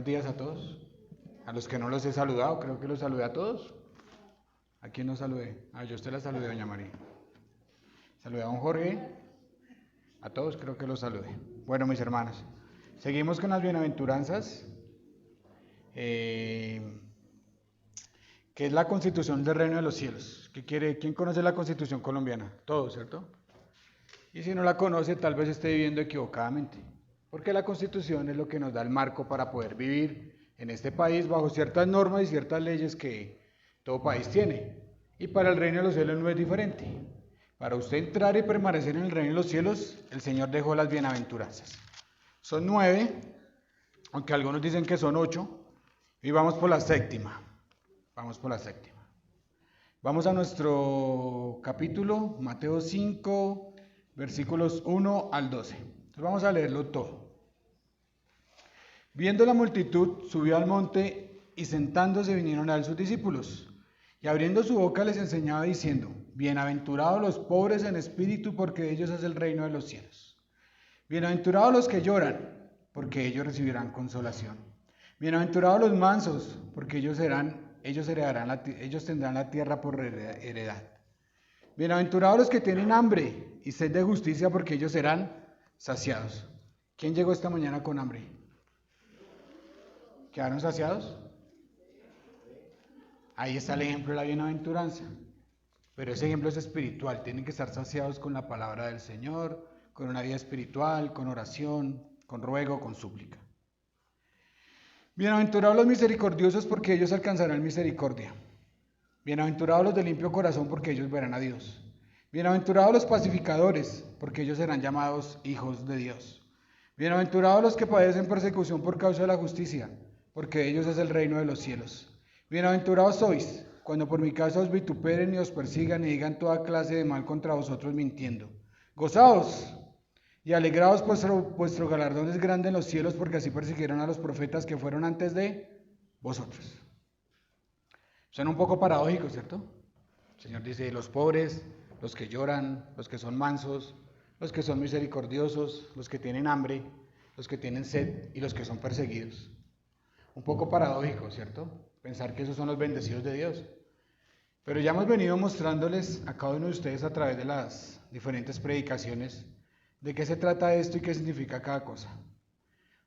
Buenos días a todos. A los que no los he saludado, creo que los saludé a todos. ¿A quién no saludé? Yo a usted la saludé, doña María. Saludé a don Jorge. A todos creo que los saludé. Bueno, mis hermanos, seguimos con las bienaventuranzas, que es la Constitución del Reino de los Cielos. ¿Quién conoce la Constitución colombiana? Todos, ¿cierto? Y si no la conoce, tal vez esté viviendo equivocadamente, porque la Constitución es lo que nos da el marco para poder vivir en este país bajo ciertas normas y ciertas leyes que todo país tiene. Y para el reino de los cielos no es diferente. Para usted entrar y permanecer en el reino de los cielos, el Señor dejó las bienaventuranzas. Son 9, aunque algunos dicen que son 8, y vamos por la séptima. Vamos a nuestro capítulo, Mateo 5, versículos 1 al 12. Entonces vamos a leerlo todo. Viendo la multitud, subió al monte y sentándose vinieron a él sus discípulos. Y abriendo su boca les enseñaba diciendo: Bienaventurados los pobres en espíritu, porque de ellos es el reino de los cielos. Bienaventurados los que lloran, porque ellos recibirán consolación. Bienaventurados los mansos, porque ellos tendrán la tierra por heredad. Bienaventurados los que tienen hambre y sed de justicia, porque ellos serán saciados. ¿Quién llegó esta mañana con hambre? ¿Quedaron saciados? Ahí está el ejemplo de la bienaventuranza. Pero ese ejemplo es espiritual. Tienen que estar saciados con la palabra del Señor, con una vida espiritual, con oración, con ruego, con súplica. Bienaventurados los misericordiosos, porque ellos alcanzarán misericordia. Bienaventurados los de limpio corazón, porque ellos verán a Dios. Bienaventurados los pacificadores, porque ellos serán llamados hijos de Dios. Bienaventurados los que padecen persecución por causa de la justicia, porque de ellos es el reino de los cielos. Bienaventurados sois, cuando por mi causa os vituperen y os persigan y digan toda clase de mal contra vosotros mintiendo. Gozaos y alegraos, pues vuestro galardón es grande en los cielos, porque así persiguieron a los profetas que fueron antes de vosotros. Suena un poco paradójico, ¿cierto? El Señor dice: los pobres, los que lloran, los que son mansos, los que son misericordiosos, los que tienen hambre, los que tienen sed y los que son perseguidos. Un poco paradójico, ¿cierto? Pensar que esos son los bendecidos de Dios. Pero ya hemos venido mostrándoles a cada uno de ustedes a través de las diferentes predicaciones de qué se trata esto y qué significa cada cosa.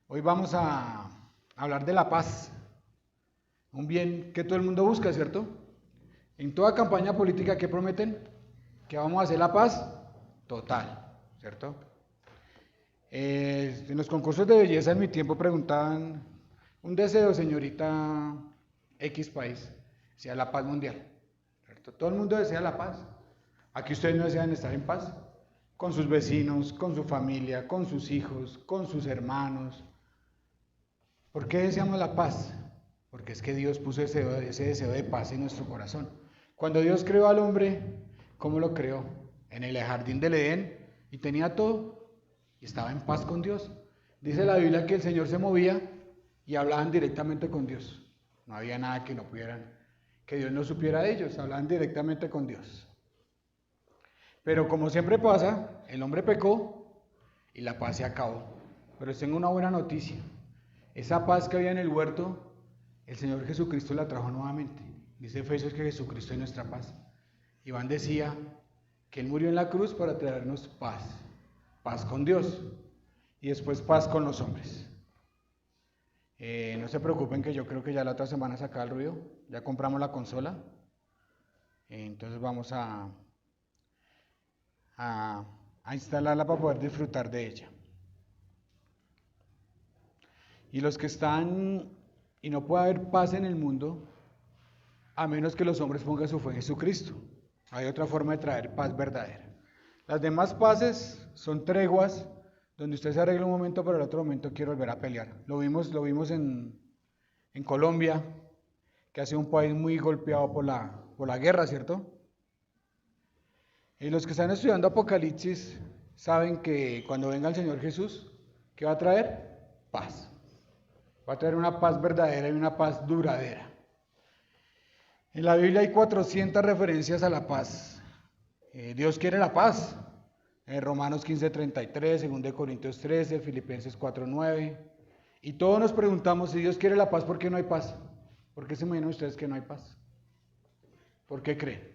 Hoy vamos a hablar de la paz, un bien que todo el mundo busca, ¿cierto? En toda campaña política, ¿qué prometen? Que vamos a hacer la paz total, ¿cierto? En los concursos de belleza en mi tiempo preguntaban: un deseo, señorita X país, sea la paz mundial, ¿cierto? Todo el mundo desea la paz. Aquí ustedes no desean estar en paz con sus vecinos, con su familia, con sus hijos, con sus hermanos. ¿Por qué deseamos la paz? Porque es que Dios puso ese deseo de paz en nuestro corazón. Cuando Dios creó al hombre, ¿cómo lo creó? En el jardín del Edén, y tenía todo, y estaba en paz con Dios. Dice la Biblia que el Señor se movía y hablaban directamente con Dios. No había nada que que Dios no supiera de ellos, hablaban directamente con Dios. Pero como siempre pasa, el hombre pecó y la paz se acabó. Pero les tengo una buena noticia: esa paz que había en el huerto, el Señor Jesucristo la trajo nuevamente. Dice Efesios que Jesucristo es nuestra paz. Iván decía que Él murió en la cruz para traernos paz, paz con Dios y después paz con los hombres. No se preocupen, que yo creo que ya la otra semana se acaba el ruido, ya compramos la consola, entonces vamos a instalarla para poder disfrutar de ella. Y los que están, y no puede haber paz en el mundo a menos que los hombres pongan su fe en Jesucristo. Hay otra forma de traer paz verdadera. Las demás paces son treguas donde usted se arregla un momento, pero el otro momento quiere volver a pelear. Lo vimos en Colombia, que ha sido un país muy golpeado por la guerra, ¿cierto? Y los que están estudiando Apocalipsis saben que cuando venga el Señor Jesús, ¿qué va a traer? Paz. Va a traer una paz verdadera y una paz duradera. En la Biblia hay 400 referencias a la paz. Dios quiere la paz. Romanos 15:33, 2 Corintios 13, Filipenses 4:9. Y todos nos preguntamos, si Dios quiere la paz, ¿por qué no hay paz? ¿Por qué se imaginan ustedes que no hay paz? ¿Por qué creen?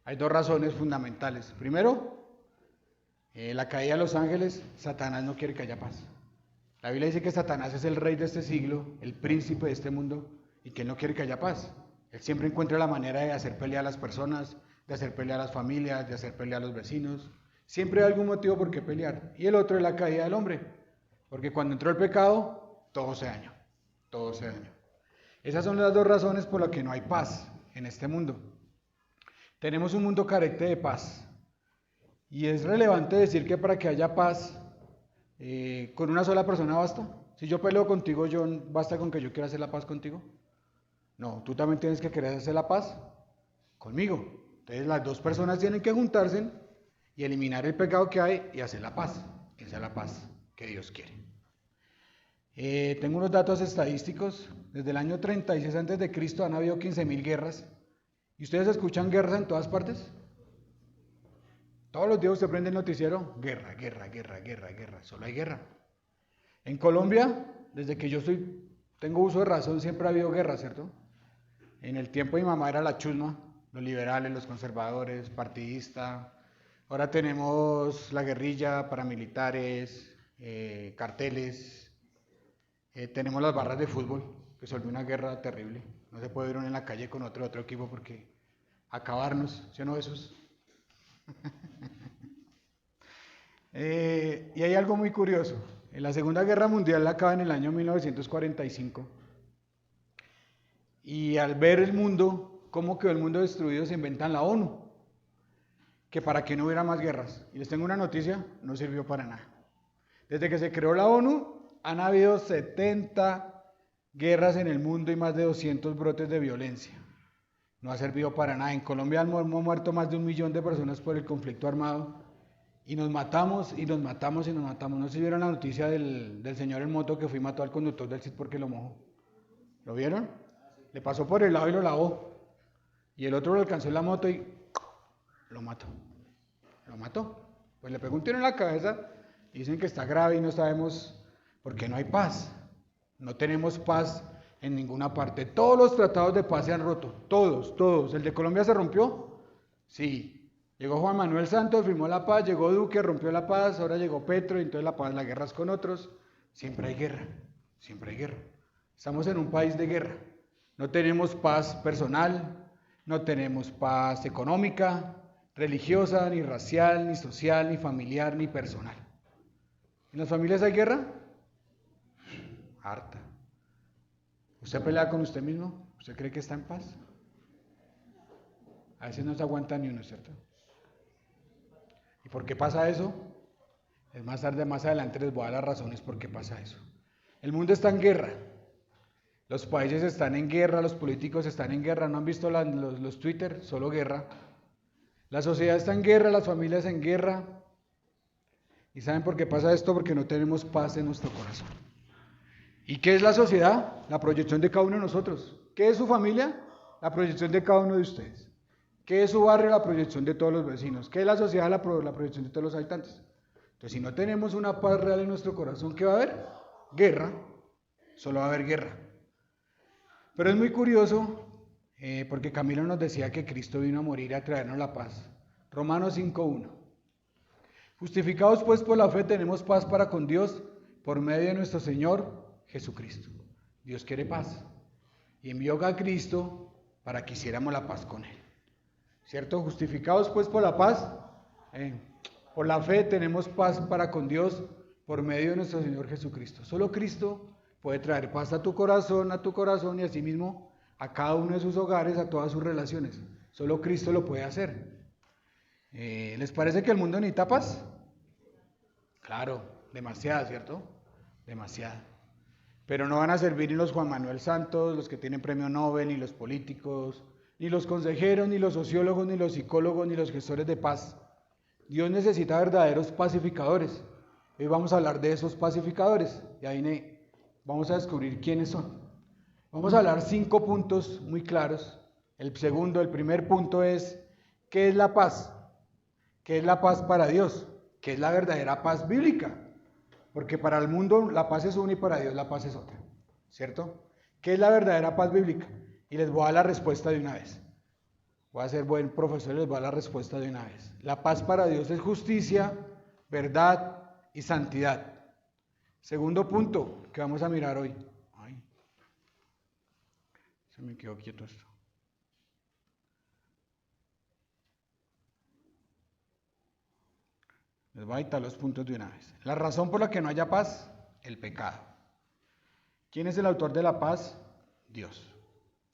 Hay dos razones fundamentales. Primero, la caída de los ángeles, Satanás no quiere que haya paz. La Biblia dice que Satanás es el rey de este siglo, el príncipe de este mundo, y que él no quiere que haya paz. Él siempre encuentra la manera de hacer pelear a las personas, de hacer pelear a las familias, de hacer pelear a los vecinos. Siempre hay algún motivo por qué pelear. Y el otro es la caída del hombre, porque cuando entró el pecado, todo se dañó, todo se dañó. Esas son las dos razones por las que no hay paz en este mundo. Tenemos un mundo carente de paz. Y es relevante decir que para que haya paz, con una sola persona basta. Si yo peleo contigo, John, ¿basta con que yo quiera hacer la paz contigo? No, tú también tienes que querer hacer la paz conmigo. Entonces las dos personas tienen que juntarse y eliminar el pecado que hay y hacer la paz. Esa es la paz que Dios quiere. Tengo unos datos estadísticos. Desde el año 36 a.C. han habido 15.000 guerras. ¿Y ustedes escuchan guerras en todas partes? Todos los días usted prende el noticiero, guerra, guerra, guerra, guerra, guerra. Solo hay guerra. En Colombia, desde que yo tengo uso de razón, siempre ha habido guerra, ¿cierto? En el tiempo de mi mamá era la chusma, los liberales, los conservadores, partidista. Ahora tenemos la guerrilla, paramilitares, carteles. Tenemos las barras de fútbol, que se volvió una guerra terrible. No se puede ir uno en la calle con otro equipo porque acabarnos, ¿sí o no, Jesús? Y hay algo muy curioso. En la Segunda Guerra Mundial acaba en el año 1945. Y al ver el mundo, cómo quedó el mundo destruido, se inventan la ONU, que para que no hubiera más guerras. Y les tengo una noticia, no sirvió para nada. Desde que se creó la ONU, han habido 70 guerras en el mundo y más de 200 brotes de violencia. No ha servido para nada. En Colombia hemos muerto más de 1 millón de personas por el conflicto armado. Y nos matamos, y nos matamos, y nos matamos. No sé si vieron la noticia del señor en moto que fue y mató al conductor del CID porque lo mojó. ¿Lo vieron? Le pasó por el lado y lo lavó. Y el otro lo alcanzó en la moto y lo mató. Lo mató. Pues le pegó un tiro en la cabeza. Y dicen que está grave y no sabemos por qué no hay paz. No tenemos paz en ninguna parte. Todos los tratados de paz se han roto. Todos, todos. ¿El de Colombia se rompió? Sí. Llegó Juan Manuel Santos, firmó la paz, llegó Duque, rompió la paz, ahora llegó Petro, y entonces la paz, la guerra es con otros. Siempre hay guerra, siempre hay guerra. Estamos en un país de guerra. No tenemos paz personal, no tenemos paz económica, religiosa, ni racial, ni social, ni familiar, ni personal. ¿En las familias hay guerra? Harta. ¿Usted pelea con usted mismo? ¿Usted cree que está en paz? A veces no se aguanta ni uno, ¿cierto? ¿Y por qué pasa eso? Es más tarde, más adelante les voy a dar las razones por qué pasa eso. El mundo está en guerra. Los países están en guerra, los políticos están en guerra. ¿No han visto los Twitter? Solo guerra. La sociedad está en guerra, las familias en guerra. ¿Y saben por qué pasa esto? Porque no tenemos paz en nuestro corazón. ¿Y qué es la sociedad? La proyección de cada uno de nosotros. ¿Qué es su familia? La proyección de cada uno de ustedes. ¿Qué es su barrio? La proyección de todos los vecinos. ¿Qué es la sociedad? La proyección de todos los habitantes. Entonces, si no tenemos una paz real en nuestro corazón, ¿qué va a haber? Guerra. Solo va a haber guerra. Pero es muy curioso, porque Camilo nos decía que Cristo vino a morir y a traernos la paz. Romanos 5:1. Justificados pues por la fe tenemos paz para con Dios por medio de nuestro Señor Jesucristo. Dios quiere paz. Y envió a Cristo para que hiciéramos la paz con Él. ¿Cierto? Justificados pues por la paz, por la fe tenemos paz para con Dios por medio de nuestro Señor Jesucristo. Solo Cristo puede traer paz a tu corazón y asimismo a cada uno de sus hogares, a todas sus relaciones. Solo Cristo lo puede hacer. ¿Les parece que el mundo necesita paz? Claro, demasiada, ¿cierto? Demasiada. Pero no van a servir ni los Juan Manuel Santos, los que tienen premio Nobel, ni los políticos, ni los consejeros, ni los sociólogos, ni los psicólogos, ni los gestores de paz. Dios necesita verdaderos pacificadores. Hoy vamos a hablar de esos pacificadores. Y ahí vamos a descubrir quiénes son. Vamos a hablar 5 puntos muy claros. El primer punto es, ¿qué es la paz? ¿Qué es la paz para Dios? ¿Qué es la verdadera paz bíblica? Porque para el mundo la paz es una y para Dios la paz es otra, ¿cierto? ¿Qué es la verdadera paz bíblica? Y les voy a dar la respuesta de una vez. Voy a ser buen profesor y les voy a dar la respuesta de una vez. La paz para Dios es justicia, verdad y santidad. Segundo punto que vamos a mirar hoy. Ay, se me quedó quieto esto. Les voy a dictar los puntos de una vez. La razón por la que no haya paz, el pecado. ¿Quién es el autor de la paz? Dios.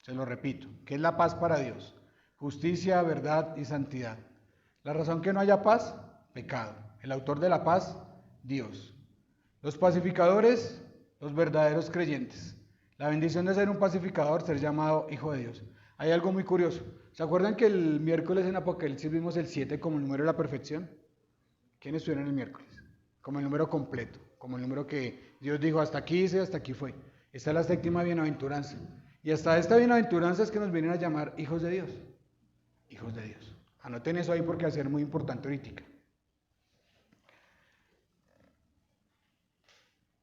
Se lo repito. ¿Qué es la paz para Dios? Justicia, verdad y santidad. La razón que no haya paz, pecado. El autor de la paz, Dios. Los pacificadores, los verdaderos creyentes. La bendición de ser un pacificador, ser llamado hijo de Dios. Hay algo muy curioso. ¿Se acuerdan que el miércoles en Apocalipsis vimos el 7 como el número de la perfección? ¿Quiénes estuvieron el miércoles? Como el número completo, como el número que Dios dijo, hasta aquí hice, hasta aquí fue. Esta es la séptima bienaventuranza. Y hasta esta bienaventuranza es que nos vienen a llamar hijos de Dios. Hijos de Dios. Anoten eso ahí porque va a ser muy importante ahorita.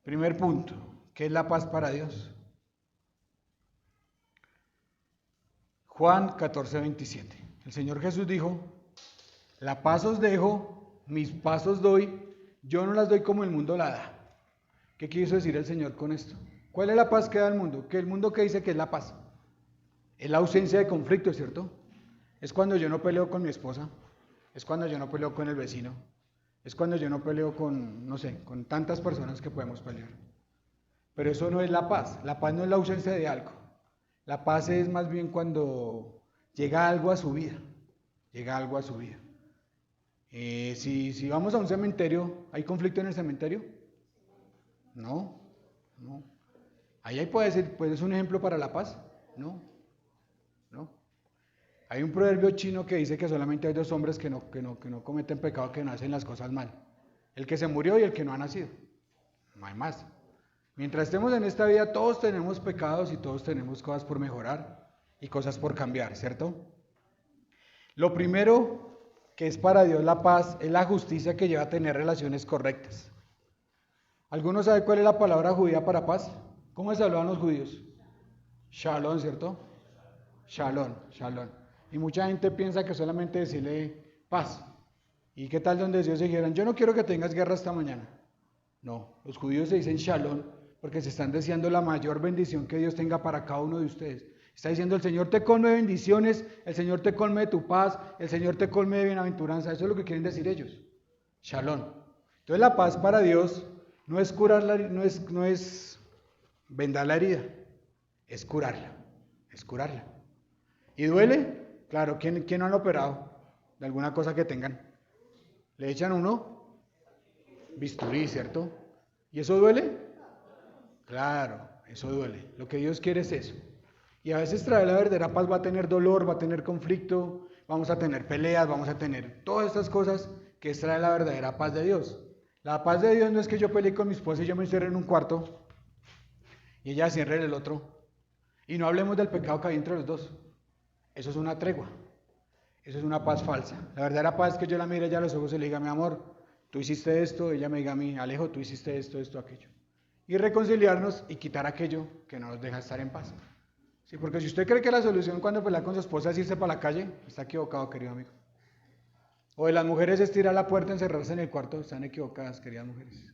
Primer punto, ¿qué es la paz para Dios? Juan 14:27. El Señor Jesús dijo, la paz os dejo, mis paz os doy, yo no las doy como el mundo la da. ¿Qué quiso decir el Señor con esto? ¿Cuál es la paz que da el mundo? Que el mundo que dice que es la paz. Es la ausencia de conflicto, ¿cierto? Es cuando yo no peleo con mi esposa, es cuando yo no peleo con el vecino, es cuando yo no peleo con, no sé, con tantas personas que podemos pelear. Pero eso no es la paz. La paz no es la ausencia de algo. La paz es más bien cuando llega algo a su vida. Llega algo a su vida. Si vamos a un cementerio, ¿hay conflicto en el cementerio? No, no. Ahí puede ser un ejemplo para la paz. No, no. Hay un proverbio chino que dice que solamente hay dos hombres que no cometen pecado, que no hacen las cosas mal. El que se murió y el que no ha nacido. No hay más. Mientras estemos en esta vida, todos tenemos pecados y todos tenemos cosas por mejorar y cosas por cambiar, ¿cierto? Lo primero que es para Dios la paz es la justicia que lleva a tener relaciones correctas. ¿Alguno sabe cuál es la palabra judía para paz? ¿Cómo se hablaban los judíos? Shalom, ¿cierto? Shalom, shalom. Y mucha gente piensa que solamente decirle paz. ¿Y qué tal donde Dios dijeran, yo no quiero que tengas guerra esta mañana? No, los judíos se dicen shalom porque se están deseando la mayor bendición que Dios tenga para cada uno de ustedes. Está diciendo, el Señor te colme de bendiciones, el Señor te colme de tu paz, el Señor te colme de bienaventuranza. Eso es lo que quieren decir ellos. Shalom. Entonces la paz para Dios no es no es vendar la herida, es curarla. Es curarla. ¿Y duele? Claro, ¿quién no han operado de alguna cosa que tengan? ¿Le echan uno? Bisturí, ¿cierto? ¿Y eso duele? Claro, eso duele. Lo que Dios quiere es eso. Y a veces traer la verdadera paz va a tener dolor, va a tener conflicto, vamos a tener peleas, vamos a tener todas estas cosas que es traer la verdadera paz de Dios. La paz de Dios no es que yo pelee con mi esposa y yo me encierre en un cuarto y ella cierre en el otro. Y no hablemos del pecado que hay entre los dos. Eso es una tregua. Eso es una paz falsa. La verdadera paz es que yo la mire ella a los ojos y le diga, mi amor, tú hiciste esto, ella me diga a mí, Alejo, tú hiciste esto, aquello. Y reconciliarnos y quitar aquello que no nos deja estar en paz. Sí, porque si usted cree que la solución cuando pelea con su esposa es irse para la calle, está equivocado, querido amigo. O de las mujeres es tirar la puerta, encerrarse en el cuarto, están equivocadas, queridas mujeres.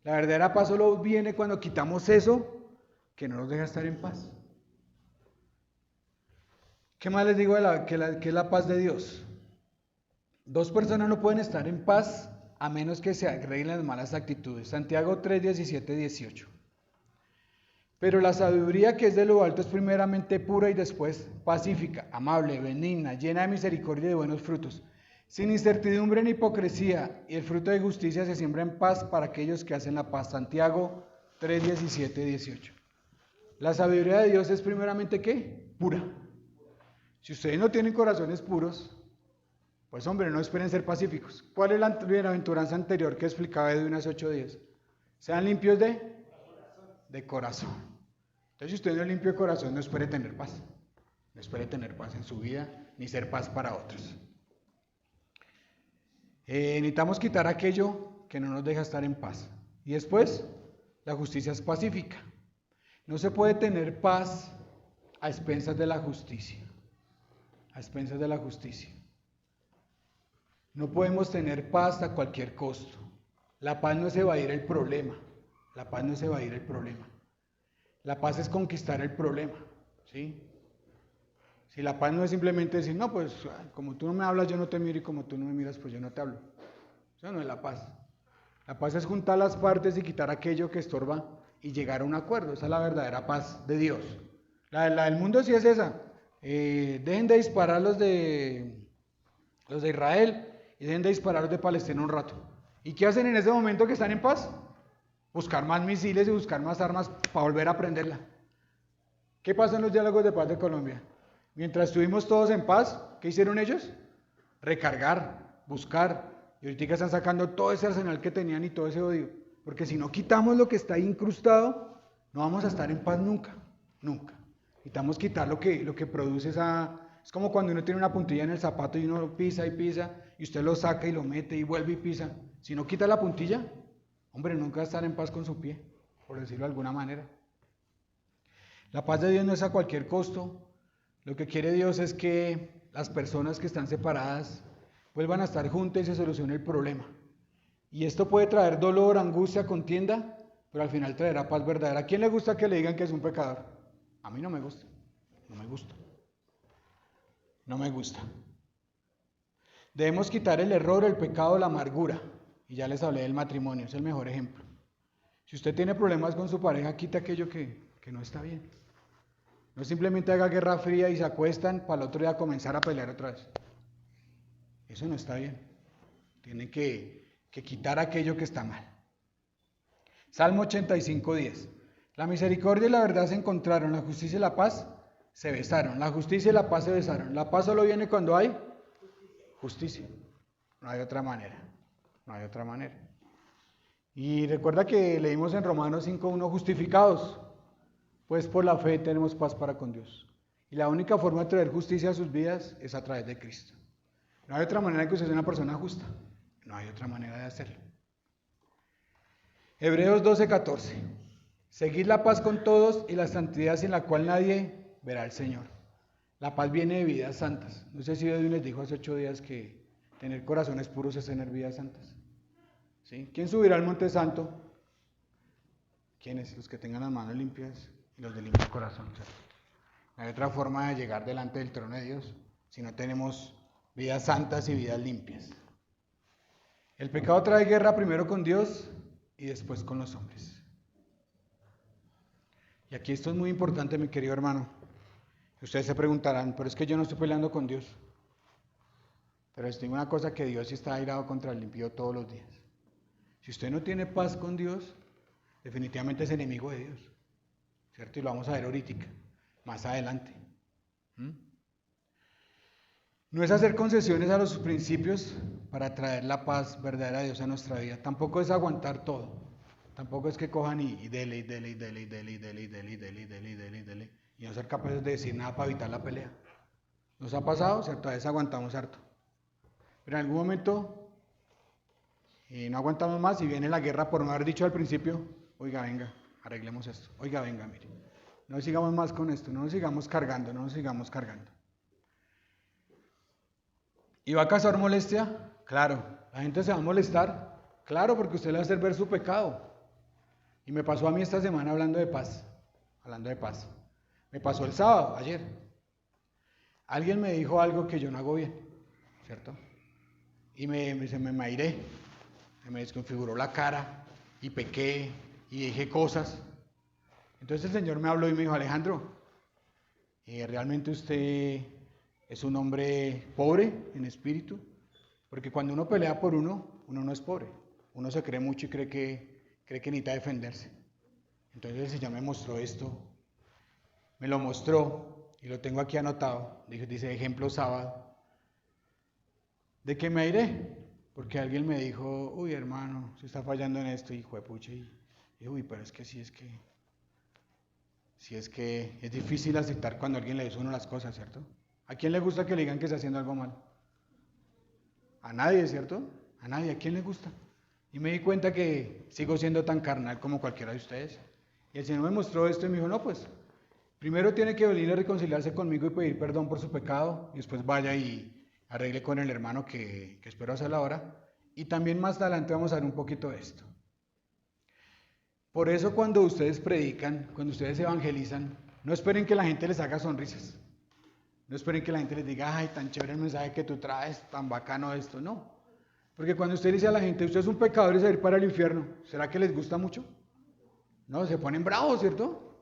La verdadera paz solo viene cuando quitamos eso que no nos deja estar en paz. ¿Qué más les digo de que es la paz de Dios? Dos personas no pueden estar en paz a menos que se arreglen las malas actitudes. Santiago 3, 17, 18. Pero la sabiduría que es de lo alto es primeramente pura y después pacífica, amable, benigna, llena de misericordia y de buenos frutos, sin incertidumbre ni hipocresía, y el fruto de justicia se siembra en paz para aquellos que hacen la paz. Santiago 3, 17, 18. La sabiduría de Dios es primeramente ¿qué? Pura. Si ustedes no tienen corazones puros, pues hombre, no esperen ser pacíficos. ¿Cuál es la bienaventuranza anterior que explicaba Edwin hace 8 días? Sean limpios de corazón. Entonces, si usted no es limpio de corazón, no espere tener paz. No espere tener paz en su vida, ni ser paz para otros. Necesitamos quitar aquello que no nos deja estar en paz. Y después, la justicia es pacífica. No se puede tener paz a expensas de la justicia. A expensas de la justicia. No podemos tener paz a cualquier costo. La paz no es evadir el problema. La paz no es evadir el problema. La paz es conquistar el problema. ¿Sí? Si la paz no es simplemente decir, no, pues como tú no me hablas, yo no te miro, y como tú no me miras, pues yo no te hablo. Eso no es la paz. La paz es juntar las partes y quitar aquello que estorba y llegar a un acuerdo. Esa es la verdadera paz de Dios. La del mundo sí es esa. Dejen de disparar los de Israel y dejen de disparar los de Palestina un rato. ¿Y qué hacen en ese momento que están en paz? Buscar más misiles y buscar más armas para volver a prenderla. ¿Qué pasó en los diálogos de paz de Colombia? Mientras estuvimos todos en paz, ¿qué hicieron ellos? Recargar, buscar. Y ahorita están sacando todo ese arsenal que tenían y todo ese odio. Porque si no quitamos lo que está ahí incrustado, no vamos a estar en paz nunca. Nunca. Necesitamos quitar lo que produce esa... Es como cuando uno tiene una puntilla en el zapato y uno pisa y pisa, y usted lo saca y lo mete y vuelve y pisa. Si no quita la puntilla, hombre, nunca va a estar en paz con su pie, por decirlo de alguna manera. La paz de Dios no es a cualquier costo. Lo que quiere Dios es que las personas que están separadas vuelvan a estar juntas y se solucione el problema. Y esto puede traer dolor, angustia, contienda, pero al final traerá paz verdadera. ¿A quién le gusta que le digan que es un pecador? A mí no me gusta. No me gusta. No me gusta. Debemos quitar el error, el pecado, la amargura. Y ya les hablé del matrimonio, es el mejor ejemplo. Si usted tiene problemas con su pareja, quita aquello que no está bien. No simplemente haga guerra fría y se acuestan para el otro día comenzar a pelear otra vez. Eso no está bien. Tienen que quitar aquello que está mal. Salmo 85:10. La misericordia y la verdad se encontraron, la justicia y la paz se besaron. La justicia y la paz se besaron. La paz solo viene cuando hay justicia. No hay otra manera. No hay otra manera. Y recuerda que leímos en Romanos 5:1, justificados, pues por la fe tenemos paz para con Dios. Y la única forma de traer justicia a sus vidas es a través de Cristo. No hay otra manera que usted sea una persona justa. No hay otra manera de hacerlo. Hebreos 12:14. Seguid la paz con todos y la santidad sin la cual nadie verá al Señor. La paz viene de vidas santas. No sé si Dios les dijo hace 8 días que tener corazones puros es tener vidas santas. ¿Sí? ¿Quién subirá al monte santo? ¿Quiénes? Los que tengan las manos limpias y los de limpio corazón. ¿Cierto? No hay otra forma de llegar delante del trono de Dios si no tenemos vidas santas y vidas limpias. El pecado trae guerra primero con Dios y después con los hombres. Y aquí esto es muy importante, mi querido hermano. Ustedes se preguntarán, pero es que yo no estoy peleando con Dios. Pero les digo una cosa, que Dios sí está airado contra el impío todos los días. Si usted no tiene paz con Dios, definitivamente es enemigo de Dios. ¿Cierto? Y lo vamos a ver ahorita, más adelante. No es hacer concesiones a los principios para traer la paz verdadera de Dios a nuestra vida. Tampoco es aguantar todo. Tampoco es que cojan y dele, y dele, y dele, y dele, y dele, y dele, y dele, y dele, y dele, y dele, y no ser capaces de decir nada para evitar la pelea. ¿Nos ha pasado? ¿Cierto? A veces aguantamos harto. Pero en algún momento no aguantamos más y viene la guerra por no haber dicho al principio, oiga, venga, arreglemos esto. Oiga, venga, mire. No sigamos más con esto, no nos sigamos cargando, no nos sigamos cargando. ¿Y va a causar molestia? Claro. ¿La gente se va a molestar? Claro, porque usted le va a hacer ver su pecado. Y me pasó a mí esta semana hablando de paz. Hablando de paz. Me pasó el sábado, ayer. Alguien me dijo algo que yo no hago bien, ¿cierto? Y se me mairé. Se me desconfiguró la cara y pequé y dije cosas. Entonces el Señor me habló y me dijo, Alejandro, ¿realmente usted es un hombre pobre en espíritu? Porque cuando uno pelea por uno no es pobre. Uno se cree mucho y cree que necesita defenderse. Entonces el Señor me mostró esto, me lo mostró y lo tengo aquí anotado. Dice ejemplo sábado. ¿De qué me airé? Porque alguien me dijo, uy hermano, se está fallando en esto, hijo de pucha. Y uy, pero es que sí es que es difícil aceptar cuando alguien le dice a uno las cosas, ¿cierto? ¿A quién le gusta que le digan que está haciendo algo mal? A nadie, ¿cierto? A nadie, ¿a quién le gusta? Y me di cuenta que sigo siendo tan carnal como cualquiera de ustedes. Y el Señor me mostró esto y me dijo, no, pues, primero tiene que venir a reconciliarse conmigo y pedir perdón por su pecado, y después vaya y arregle con el hermano que espero hacer ahora. Y también más adelante vamos a ver un poquito de esto. Por eso cuando ustedes predican, cuando ustedes evangelizan, no esperen que la gente les haga sonrisas. No esperen que la gente les diga, ay, tan chévere el mensaje que tú traes, tan bacano esto. No. Porque cuando usted dice a la gente, usted es un pecador y se va a ir para el infierno, ¿será que les gusta mucho? No, se ponen bravos, ¿cierto?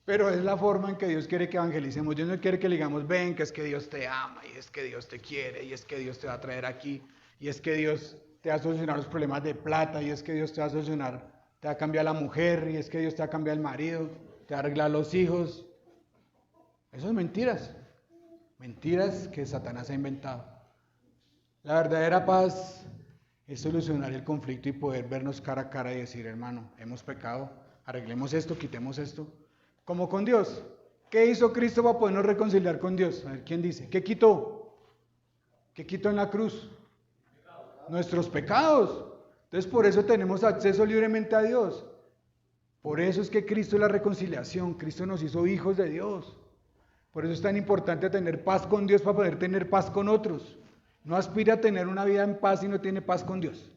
Pero es la forma en que Dios quiere que evangelicemos. Dios no quiere que le digamos, ven, que es que Dios te ama, y es que Dios te quiere, y es que Dios te va a traer aquí, y es que Dios te va a solucionar los problemas de plata, y es que Dios te va a solucionar, te va a cambiar la mujer, y es que Dios te va a cambiar el marido, te va a arreglar los hijos. Eso es mentiras. Mentiras que Satanás ha inventado. La verdadera paz es solucionar el conflicto y poder vernos cara a cara y decir, hermano, hemos pecado, arreglemos esto, quitemos esto. Como con Dios. ¿Qué hizo Cristo para podernos reconciliar con Dios? A ver, ¿quién dice? ¿Qué quitó? ¿Qué quitó en la cruz? Nuestros pecados. Entonces por eso tenemos acceso libremente a Dios. Por eso es que Cristo es la reconciliación. Cristo nos hizo hijos de Dios. Por eso es tan importante tener paz con Dios para poder tener paz con otros. No aspira a tener una vida en paz si no tiene paz con Dios.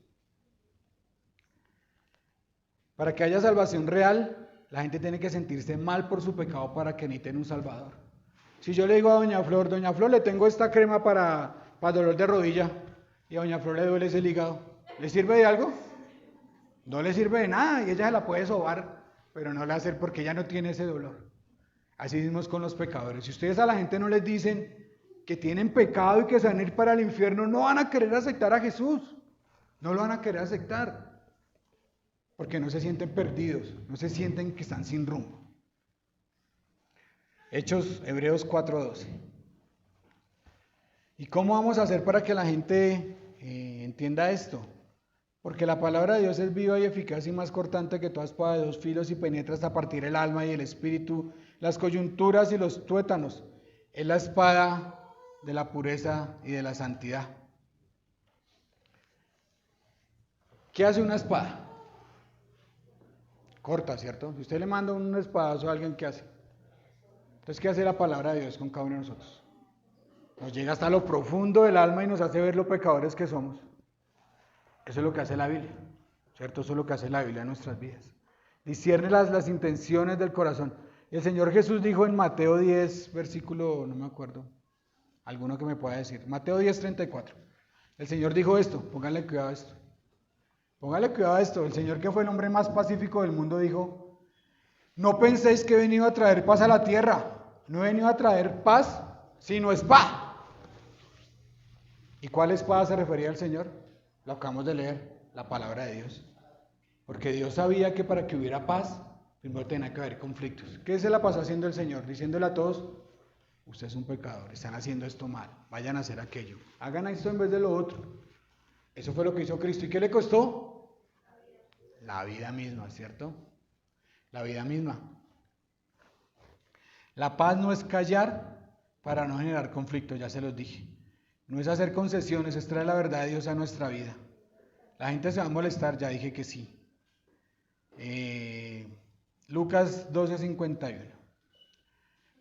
Para que haya salvación real, la gente tiene que sentirse mal por su pecado para que necesiten un Salvador. Si yo le digo a Doña Flor, le tengo esta crema para dolor de rodilla, y a Doña Flor le duele ese hígado, ¿le sirve de algo? No le sirve de nada, y ella se la puede sobar, pero no la va a hacer porque ella no tiene ese dolor. Así mismo es con los pecadores. Si ustedes a la gente no les dicen que tienen pecado y que se van a ir para el infierno, no van a querer aceptar a Jesús. No lo van a querer aceptar. Porque no se sienten perdidos, no se sienten que están sin rumbo. Hebreos 4:12. ¿Y cómo vamos a hacer para que la gente entienda esto? Porque la palabra de Dios es viva y eficaz y más cortante que toda espada de dos filos y penetra hasta partir el alma y el espíritu, las coyunturas y los tuétanos. Es la espada de la pureza y de la santidad. ¿Qué hace una espada? Corta, ¿cierto? Si usted le manda un espadazo a alguien, ¿qué hace? Entonces, ¿qué hace la palabra de Dios con cada uno de nosotros? Nos llega hasta lo profundo del alma y nos hace ver lo pecadores que somos. Eso es lo que hace la Biblia, ¿cierto? Eso es lo que hace la Biblia en nuestras vidas. Discierne las intenciones del corazón. El Señor Jesús dijo en Mateo 10, versículo, no me acuerdo, alguno que me pueda decir. Mateo 10:34. El Señor dijo esto, pónganle cuidado a esto. Pónganle cuidado a esto. El Señor, que fue el hombre más pacífico del mundo, dijo, no penséis que he venido a traer paz a la tierra. No he venido a traer paz, sino espada. ¿Y cuál espada se refería al Señor? Lo acabamos de leer, la palabra de Dios. Porque Dios sabía que para que hubiera paz, primero tenía que haber conflictos. ¿Qué se la pasó haciendo el Señor? Diciéndole a todos, usted es un pecador, están haciendo esto mal, vayan a hacer aquello. Hagan esto en vez de lo otro. Eso fue lo que hizo Cristo. ¿Y qué le costó? La vida misma, ¿cierto? La vida misma. La paz no es callar para no generar conflicto, ya se los dije. No es hacer concesiones, es traer la verdad de Dios a nuestra vida. La gente se va a molestar, ya dije que sí. Lucas 12:51.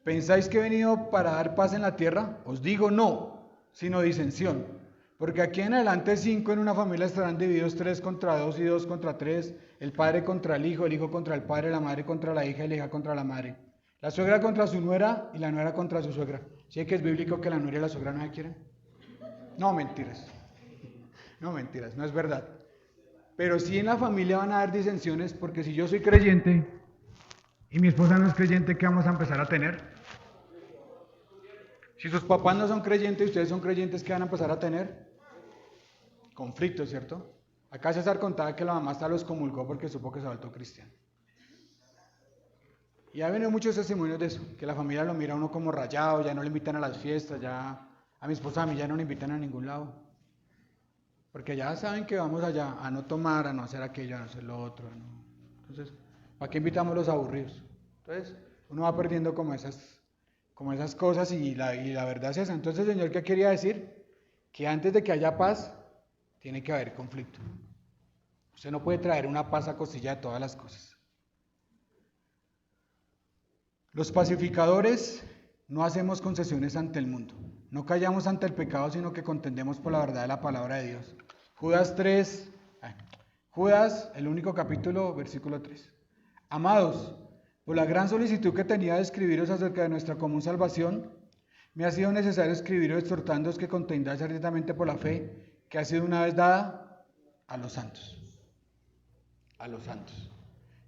¿Pensáis que he venido para dar paz en la tierra? Os digo no, sino disensión. Porque aquí en adelante 5 en una familia estarán divididos, 3 contra 2 y 2 contra 3, el padre contra el hijo contra el padre, la madre contra la hija contra la madre, la suegra contra su nuera y la nuera contra su suegra. ¿Sí que es bíblico que la nuera y la suegra no se quieren? No, mentiras. No, mentiras, no es verdad. Pero sí en la familia van a haber disensiones, porque si yo soy creyente y mi esposa no es creyente, ¿qué vamos a empezar a tener? Si sus papás no son creyentes y ustedes son creyentes, ¿qué van a empezar a tener? Conflictos, ¿cierto? Acá César contaba que la mamá hasta los comulgó porque supo que se volvió cristiano. Y ha venido muchos testimonios de eso, que la familia lo mira a uno como rayado, ya no le invitan a las fiestas, ya a mi esposa a mí ya no le invitan a ningún lado. Porque ya saben que vamos allá a no tomar, a no hacer aquello, a no hacer lo otro. ¿No? Entonces, ¿para qué invitamos a los aburridos? Entonces, uno va perdiendo como esas cosas y la verdad es esa. Entonces, el Señor, ¿qué quería decir? Que antes de que haya paz, tiene que haber conflicto. Usted no puede traer una paz a costilla de todas las cosas. Los pacificadores no hacemos concesiones ante el mundo. No callamos ante el pecado, sino que contendemos por la verdad de la palabra de Dios. Judas, el único capítulo, versículo 3. Amados, por la gran solicitud que tenía de escribiros acerca de nuestra común salvación, me ha sido necesario escribiros exhortándoos que contendáis ardientemente por la fe que ha sido una vez dada a los santos. A los santos.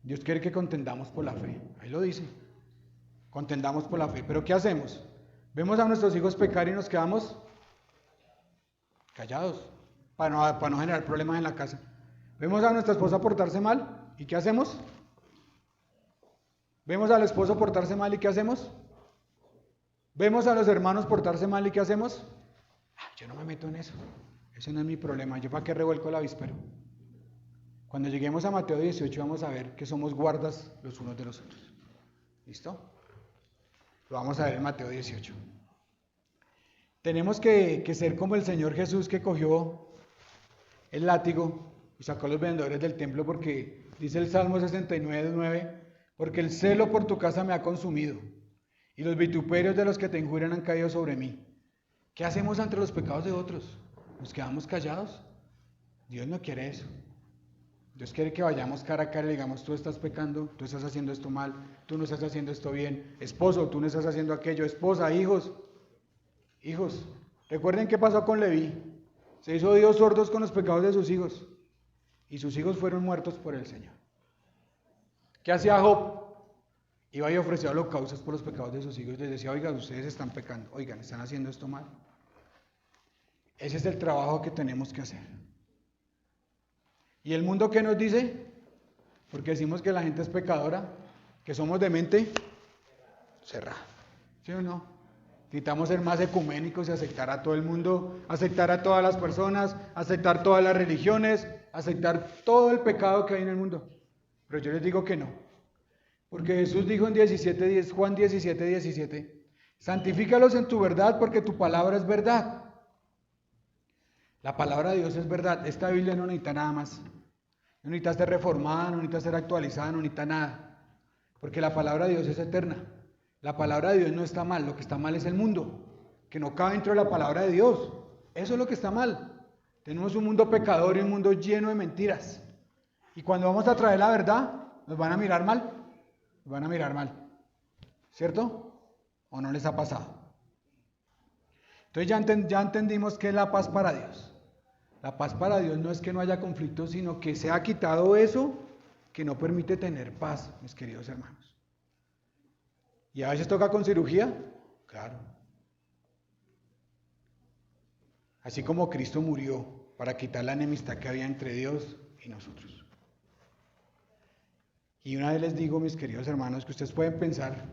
Dios quiere que contendamos por la fe. Ahí lo dice. Contendamos por la fe. ¿Pero qué hacemos? Vemos a nuestros hijos pecar y nos quedamos callados para no generar problemas en la casa. Vemos a nuestra esposa portarse mal ¿y qué hacemos? Vemos al esposo portarse mal ¿y qué hacemos? Vemos a los hermanos portarse mal ¿y qué hacemos? Yo no me meto en eso. Ese no es mi problema. ¿Yo para qué revuelco el avispero? Cuando lleguemos a Mateo 18 vamos a ver que somos guardas los unos de los otros. ¿Listo? Lo vamos a ver en Mateo 18. Tenemos que ser como el Señor Jesús, que cogió el látigo y sacó a los vendedores del templo, porque dice el Salmo 69:9, porque el celo por tu casa me ha consumido y los vituperios de los que te injurian han caído sobre mí. ¿Qué hacemos ante los pecados de otros? ¿Nos quedamos callados? Dios no quiere eso. Dios quiere que vayamos cara a cara y digamos: tú estás pecando, tú estás haciendo esto mal, tú no estás haciendo esto bien, esposo, tú no estás haciendo aquello, esposa, hijos. Recuerden qué pasó con Leví. Se hizo Dios sordos con los pecados de sus hijos y sus hijos fueron muertos por el Señor. ¿Qué hacía Job? Iba y ofrecía holocaustos por los pecados de sus hijos y les decía: oigan, ustedes están pecando, oigan, están haciendo esto mal. Ese es el trabajo que tenemos que hacer. ¿Y el mundo qué nos dice? Porque decimos que la gente es pecadora, que somos de mente cerrada. ¿Sí o no? Necesitamos ser más ecuménicos y aceptar a todo el mundo, aceptar a todas las personas, aceptar todas las religiones, aceptar todo el pecado que hay en el mundo. Pero yo les digo que no. Porque Jesús dijo en Juan 17:17, santifícalos en tu verdad porque tu palabra es verdad. La palabra de Dios es verdad. Esta Biblia no necesita nada más. No necesita ser reformada, no necesita ser actualizada, no necesita nada. Porque la palabra de Dios es eterna. La palabra de Dios no está mal. Lo que está mal es el mundo, que no cabe dentro de la palabra de Dios. Eso es lo que está mal. Tenemos un mundo pecador y un mundo lleno de mentiras. Y cuando vamos a traer la verdad, nos van a mirar mal. Nos van a mirar mal. ¿Cierto? ¿O no les ha pasado? Entonces ya entendimos qué es la paz para Dios. La paz para Dios no es que no haya conflicto, sino que se ha quitado eso que no permite tener paz, mis queridos hermanos. ¿Y a veces toca con cirugía? Claro. Así como Cristo murió para quitar la enemistad que había entre Dios y nosotros. Y una vez les digo, mis queridos hermanos, que ustedes pueden pensar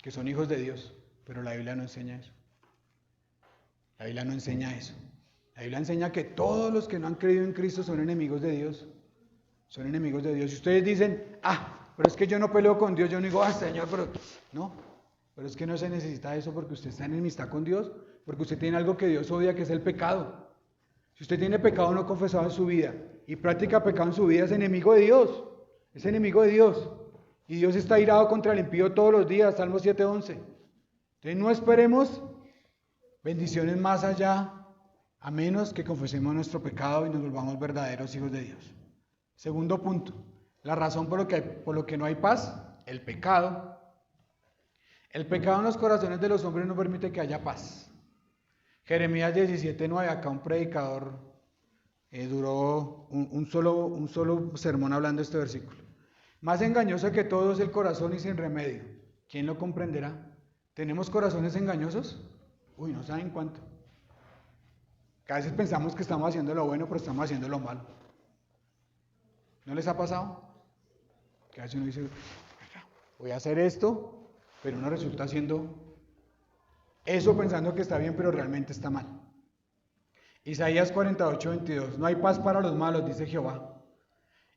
que son hijos de Dios, pero la Biblia no enseña eso. La Biblia no enseña eso. La Biblia enseña que todos los que no han creído en Cristo son enemigos de Dios. Son enemigos de Dios. Y ustedes dicen: pero es que yo no peleo con Dios. Yo no digo: Señor, pero... No, pero es que no se necesita eso, porque usted está en enemistad con Dios, porque usted tiene algo que Dios odia, que es el pecado. Si usted tiene pecado no confesado en su vida y practica pecado en su vida, es enemigo de Dios. Es enemigo de Dios. Y Dios está irado contra el impío todos los días. Salmo 7:11. Entonces no esperemos bendiciones más allá, a menos que confesemos nuestro pecado y nos volvamos verdaderos hijos de Dios. Segundo punto, la razón por lo que no hay paz: el pecado. El pecado en los corazones de los hombres no permite que haya paz. Jeremías 17:9, acá un predicador duró un solo sermón hablando de este versículo. Más engañoso que todo es el corazón y sin remedio. ¿Quién lo comprenderá? ¿Tenemos corazones engañosos? No saben cuánto. Que a veces pensamos que estamos haciendo lo bueno, pero estamos haciendo lo malo. ¿No les ha pasado? Que a veces uno dice: voy a hacer esto, pero uno resulta haciendo eso pensando que está bien, pero realmente está mal. Isaías 48:22, no hay paz para los malos, dice Jehová.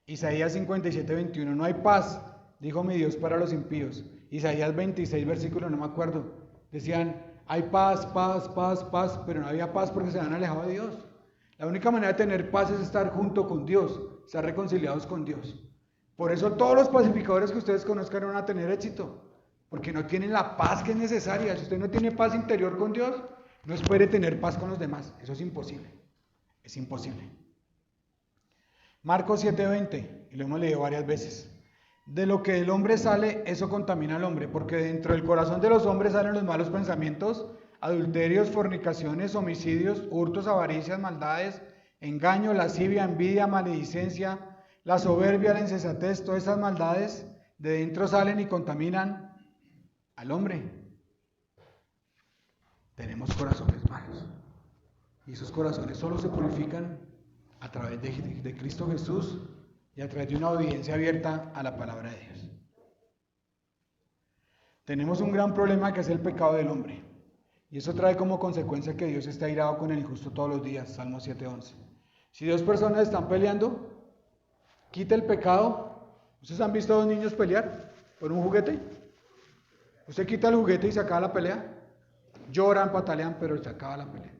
Isaías 57:21, no hay paz, dijo mi Dios, para los impíos. Isaías 26, versículo, no me acuerdo, decían: hay paz, paz, paz, paz, pero no había paz porque se habían alejado de Dios. La única manera de tener paz es estar junto con Dios, estar reconciliados con Dios. Por eso todos los pacificadores que ustedes conozcan van a tener éxito, porque no tienen la paz que es necesaria. Si usted no tiene paz interior con Dios, no espere tener paz con los demás. Eso es imposible. Es imposible. Marcos 7:20, y lo hemos leído varias veces. De lo que del hombre sale, eso contamina al hombre, porque dentro del corazón de los hombres salen los malos pensamientos, adulterios, fornicaciones, homicidios, hurtos, avaricias, maldades, engaño, lascivia, envidia, maledicencia, la soberbia, la insensatez. Todas esas maldades de dentro salen y contaminan al hombre. Tenemos corazones malos, y esos corazones solo se purifican a través de Cristo Jesús y a través de una obediencia abierta a la palabra de Dios. Tenemos un gran problema que es el pecado del hombre, y eso trae como consecuencia que Dios está airado con el injusto todos los días. Salmo 7:11. Si dos personas están peleando, quita el pecado. ¿Ustedes han visto a dos niños pelear por un juguete? Usted quita el juguete y se acaba la pelea. Lloran, patalean, pero se acaba la pelea.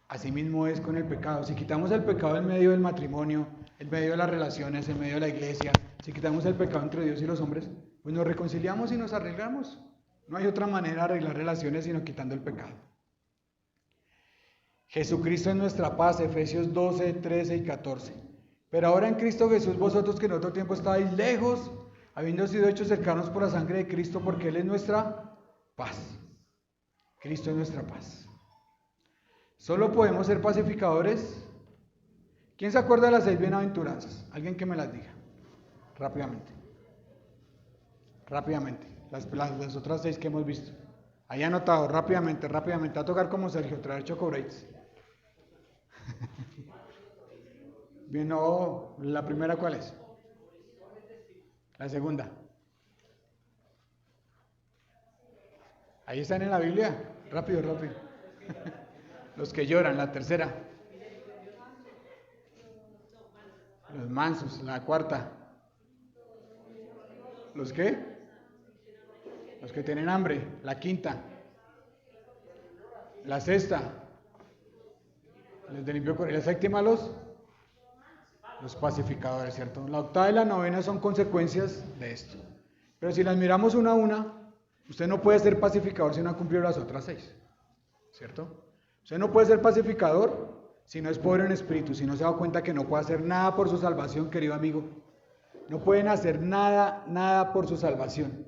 Así mismo es con el pecado. Si quitamos el pecado en medio del matrimonio, en medio de las relaciones, en medio de la iglesia, si quitamos el pecado entre Dios y los hombres, pues nos reconciliamos y nos arreglamos. No hay otra manera de arreglar relaciones sino quitando el pecado. Jesucristo es nuestra paz, Efesios 12, 13 y 14. Pero ahora en Cristo Jesús, vosotros que en otro tiempo estabais lejos, habiendo sido hechos cercanos por la sangre de Cristo, porque Él es nuestra paz. Cristo es nuestra paz. ¿Solo podemos ser pacificadores? ¿Quién se acuerda de las 6 bienaventuranzas? Alguien que me las diga. Rápidamente. Rápidamente. Las otras 6 que hemos visto. Ahí anotado, rápidamente. Va a tocar como Sergio, traer chocobreaks. Bien, no, la primera, ¿cuál es? La segunda. Ahí están en la Biblia. Rápido. Los que lloran, la tercera. Los mansos, la cuarta. ¿Los qué? Los que tienen hambre, la quinta. La sexta. Los de limpio corazón. La séptima, los pacificadores, ¿cierto? La octava y la novena son consecuencias de esto. Pero si las miramos una a una, usted no puede ser pacificador si no ha cumplido las otras 6, ¿cierto? Usted no puede ser pacificador si no es pobre en espíritu, si no se da cuenta que no puede hacer nada por su salvación, querido amigo. No pueden hacer nada por su salvación.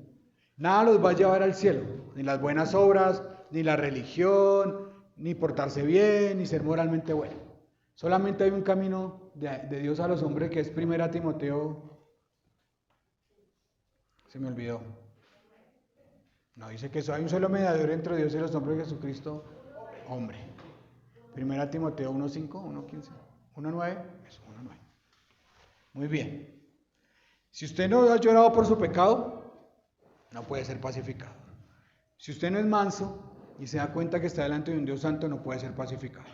Nada los va a llevar al cielo, ni las buenas obras, ni la religión, ni portarse bien, ni ser moralmente bueno. Solamente hay un camino de Dios a los hombres que es 1 Timoteo. Se me olvidó. No, dice que hay un solo mediador entre Dios y los hombres, Jesucristo, hombre. 1 Timoteo 1:5, 1:15, 1:9, eso, 1:9. Muy bien. Si usted no ha llorado por su pecado, no puede ser pacificador. Si usted no es manso y se da cuenta que está delante de un Dios santo, no puede ser pacificador.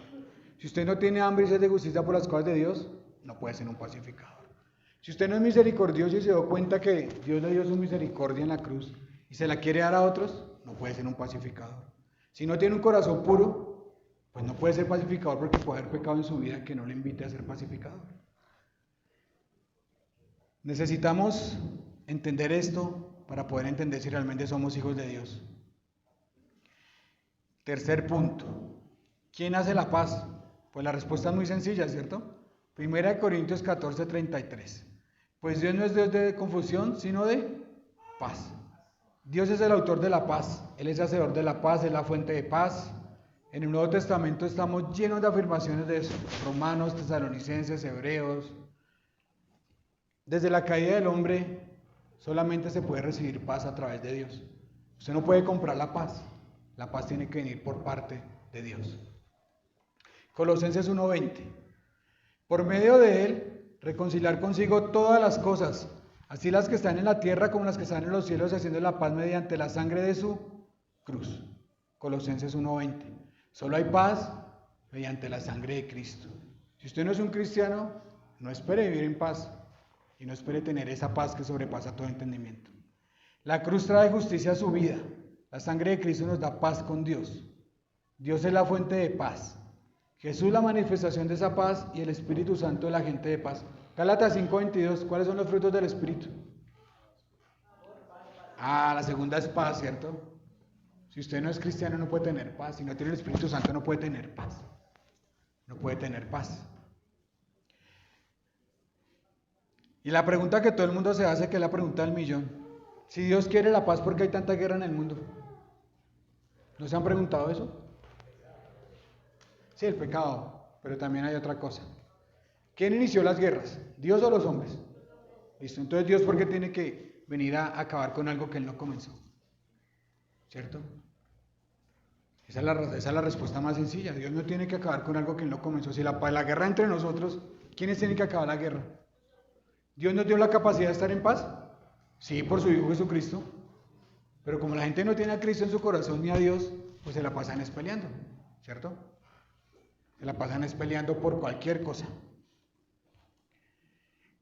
Si usted no tiene hambre y sed de justicia por las cosas de Dios, no puede ser un pacificador. Si usted no es misericordioso y se da cuenta que Dios le dio su misericordia en la cruz y se la quiere dar a otros, no puede ser un pacificador. Si no tiene un corazón puro, pues no puede ser pacificador porque puede haber pecado en su vida que no le invite a ser pacificador. Necesitamos entender esto para poder entender si realmente somos hijos de Dios. Tercer punto. ¿Quién hace la paz? Pues la respuesta es muy sencilla, ¿cierto? 1 Corintios 14:33. Pues Dios no es Dios de confusión, sino de paz. Dios es el autor de la paz. Él es hacedor de la paz, es la fuente de paz. En el Nuevo Testamento estamos llenos de afirmaciones de eso. Romanos, Tesalonicenses, Hebreos. Desde la caída del hombre, solamente se puede recibir paz a través de Dios. Usted no puede comprar la paz. La paz tiene que venir por parte de Dios. Colosenses 1:20. Por medio de Él, reconciliar consigo todas las cosas, así las que están en la tierra como las que están en los cielos, haciendo la paz mediante la sangre de su cruz. Colosenses 1:20. Solo hay paz mediante la sangre de Cristo. Si usted no es un cristiano, no espere vivir en paz y no espere tener esa paz que sobrepasa todo entendimiento. La cruz trae justicia a su vida. La sangre de Cristo nos da paz con Dios. Dios es la fuente de paz. Jesús la manifestación de esa paz y el Espíritu Santo el agente de paz. Gálatas 5:22, ¿cuáles son los frutos del Espíritu? La segunda es paz, ¿cierto? Si usted no es cristiano no puede tener paz, si no tiene el Espíritu Santo no puede tener paz. No puede tener paz. Y la pregunta que todo el mundo se hace, que es la pregunta del millón: si Dios quiere la paz, ¿por qué hay tanta guerra en el mundo? ¿No se han preguntado eso? Sí, el pecado, pero también hay otra cosa. ¿Quién inició las guerras? ¿Dios o los hombres? Listo, entonces Dios, ¿por qué tiene que venir a acabar con algo que Él no comenzó? ¿Cierto? Esa es la respuesta más sencilla. Dios no tiene que acabar con algo que Él no comenzó. Si la guerra entre nosotros, ¿quiénes tienen que acabar la guerra? ¿Dios nos dio la capacidad de estar en paz? Sí, por su Hijo Jesucristo. Pero como la gente no tiene a Cristo en su corazón ni a Dios, pues se la pasan peleando, ¿cierto? Se la pasan peleando por cualquier cosa.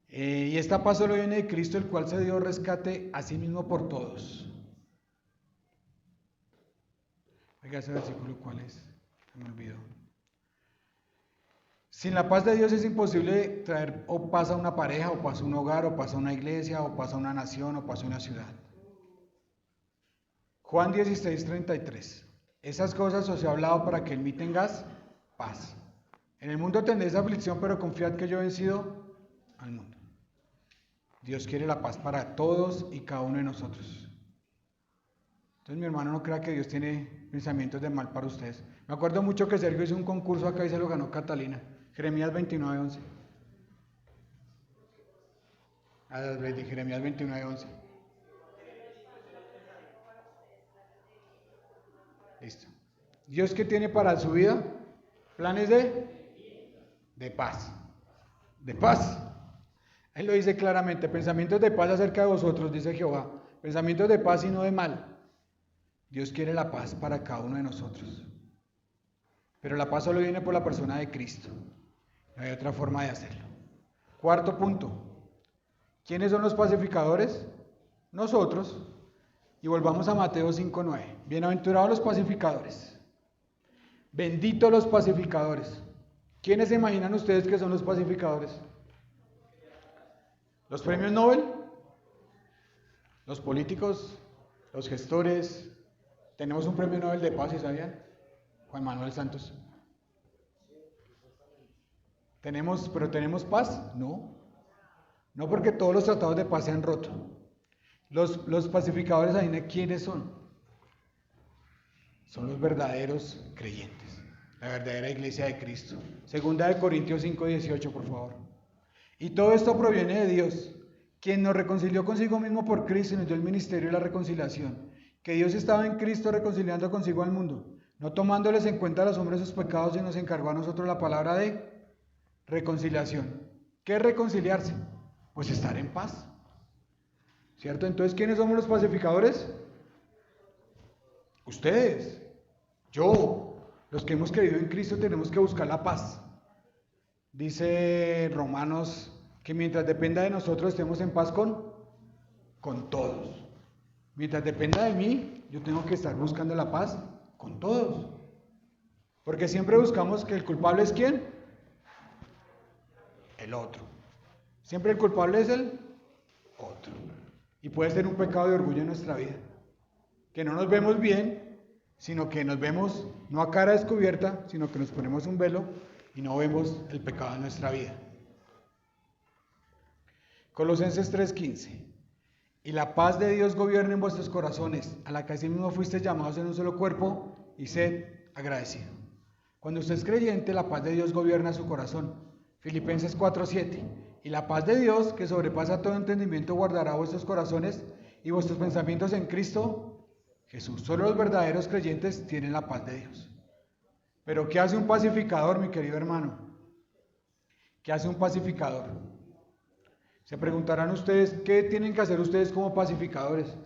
Y esta paz solo viene de Cristo, el cual se dio rescate a sí mismo por todos. Oiga, ese versículo, ¿cuál es? Se me olvidó. Sin la paz de Dios es imposible traer o paz a una pareja, o paz a un hogar, o paz a una iglesia, o paz a una nación, o paz a una ciudad. Juan 16:33. Esas cosas os he hablado para que en mí tengas paz. En el mundo tendréis aflicción, pero confiad que yo he vencido al mundo. Dios quiere la paz para todos y cada uno de nosotros. Entonces, mi hermano, no crea que Dios tiene pensamientos de mal para ustedes. Me acuerdo mucho que Sergio hizo un concurso acá y se lo ganó Catalina. Jeremías 29:11. Jeremías 29:11. Listo. Dios, ¿qué tiene para su vida? Planes de paz. De paz. Él lo dice claramente: pensamientos de paz acerca de vosotros, dice Jehová. Pensamientos de paz y no de mal. Dios quiere la paz para cada uno de nosotros. Pero la paz solo viene por la persona de Cristo. No hay otra forma de hacerlo. Cuarto punto. ¿Quiénes son los pacificadores? Nosotros. Y volvamos a Mateo 5:9. Bienaventurados los pacificadores. Benditos los pacificadores. ¿Quiénes se imaginan ustedes que son los pacificadores? ¿Los premios Nobel? ¿Los políticos? ¿Los gestores? Tenemos un premio Nobel de paz, ¿sí sabían? Juan Manuel Santos. ¿Pero tenemos paz? No. No, porque todos los tratados de paz se han roto. Los pacificadores, ¿adivinen quiénes son? Son los verdaderos creyentes, la verdadera iglesia de Cristo. Segunda de Corintios 5:18, por favor. Y todo esto proviene de Dios, quien nos reconcilió consigo mismo por Cristo y nos dio el ministerio de la reconciliación. Que Dios estaba en Cristo reconciliando consigo al mundo, no tomándoles en cuenta a los hombres sus pecados, y nos encargó a nosotros la palabra de reconciliación. ¿Qué es reconciliarse? Pues estar en paz. ¿Cierto? Entonces, ¿quiénes somos los pacificadores? Ustedes, yo, los que hemos creído en Cristo tenemos que buscar la paz. Dice Romanos que mientras dependa de nosotros estemos en paz con todos. Mientras dependa de mí, yo tengo que estar buscando la paz con todos. Porque siempre buscamos que el culpable es ¿quién? El otro. Siempre el culpable es el otro. Y puede ser un pecado de orgullo en nuestra vida. Que no nos vemos bien, sino que nos vemos no a cara descubierta, sino que nos ponemos un velo y no vemos el pecado en nuestra vida. Colosenses 3:15. Y la paz de Dios gobierne en vuestros corazones, a la que asimismo fuisteis llamados en un solo cuerpo, y sed agradecido. Cuando usted es creyente, la paz de Dios gobierna su corazón. Filipenses 4:7. Y la paz de Dios, que sobrepasa todo entendimiento, guardará vuestros corazones y vuestros pensamientos en Cristo Jesús. Solo los verdaderos creyentes tienen la paz de Dios. Pero ¿qué hace un pacificador, mi querido hermano? ¿Qué hace un pacificador? Se preguntarán ustedes, ¿qué tienen que hacer ustedes como pacificadores?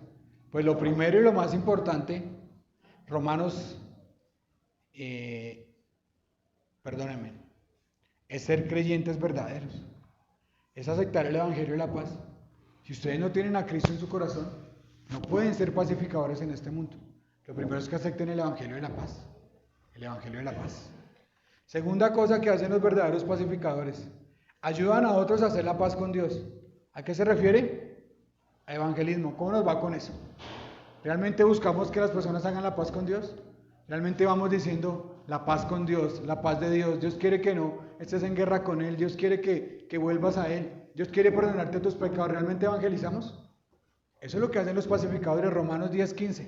Pues lo primero y lo más importante, es ser creyentes verdaderos. Es aceptar el Evangelio de la paz. Si ustedes no tienen a Cristo en su corazón, no pueden ser pacificadores en este mundo. Lo primero es que acepten el Evangelio de la paz. El Evangelio de la paz. Segunda cosa que hacen los verdaderos pacificadores. Ayudan a otros a hacer la paz con Dios. ¿A qué se refiere? A evangelismo. ¿Cómo nos va con eso? ¿Realmente buscamos que las personas hagan la paz con Dios? ¿Realmente vamos diciendo la paz con Dios, la paz de Dios? Dios quiere que no estés en guerra con Él. Dios quiere que vuelvas a Él. Dios quiere perdonarte tus pecados. ¿Realmente evangelizamos? Eso es lo que hacen los pacificadores. Romanos 10:15.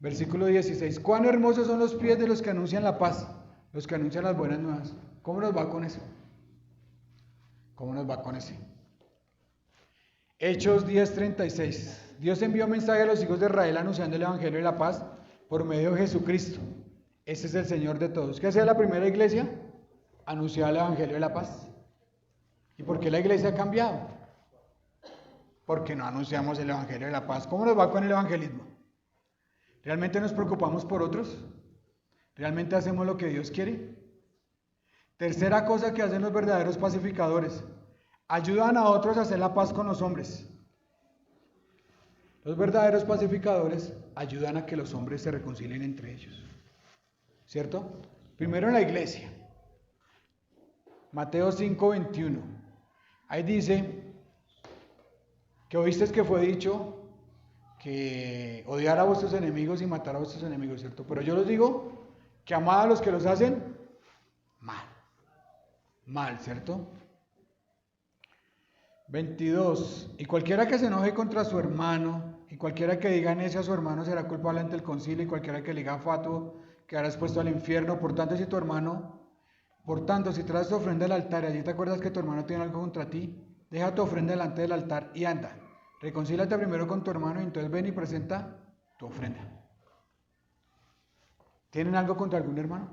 Versículo 16. Cuán hermosos son los pies de los que anuncian la paz, los que anuncian las buenas nuevas. ¿Cómo nos va con eso? ¿Cómo nos va con ese? Hechos 10:36. Dios envió mensaje a los hijos de Israel anunciando el evangelio de la paz por medio de Jesucristo. Ese es el Señor de todos. ¿Qué hacía la primera iglesia? Anunciaba el evangelio de la paz. ¿Y por qué la iglesia ha cambiado? Porque no anunciamos el evangelio de la paz. ¿Cómo nos va con el evangelismo? ¿Realmente nos preocupamos por otros? ¿Realmente hacemos lo que Dios quiere? Tercera cosa que hacen los verdaderos pacificadores. Ayudan a otros a hacer la paz con los hombres. Los verdaderos pacificadores ayudan a que los hombres se reconcilien entre ellos. ¿Cierto? Primero en la iglesia. Mateo 5:21. Ahí dice que oíste que fue dicho que odiar a vuestros enemigos y matar a vuestros enemigos, ¿cierto? Pero yo les digo que amad a los que los hacen mal. Mal, ¿cierto? 22. Y cualquiera que se enoje contra su hermano, y cualquiera que diga necio a su hermano será culpable ante el concilio, y cualquiera que le diga fatuo quedará expuesto al infierno. Por tanto, si traes tu ofrenda al altar y allí te acuerdas que tu hermano tiene algo contra ti, deja tu ofrenda delante del altar y anda. Reconcíliate primero con tu hermano y entonces ven y presenta tu ofrenda. ¿Tienen algo contra algún hermano?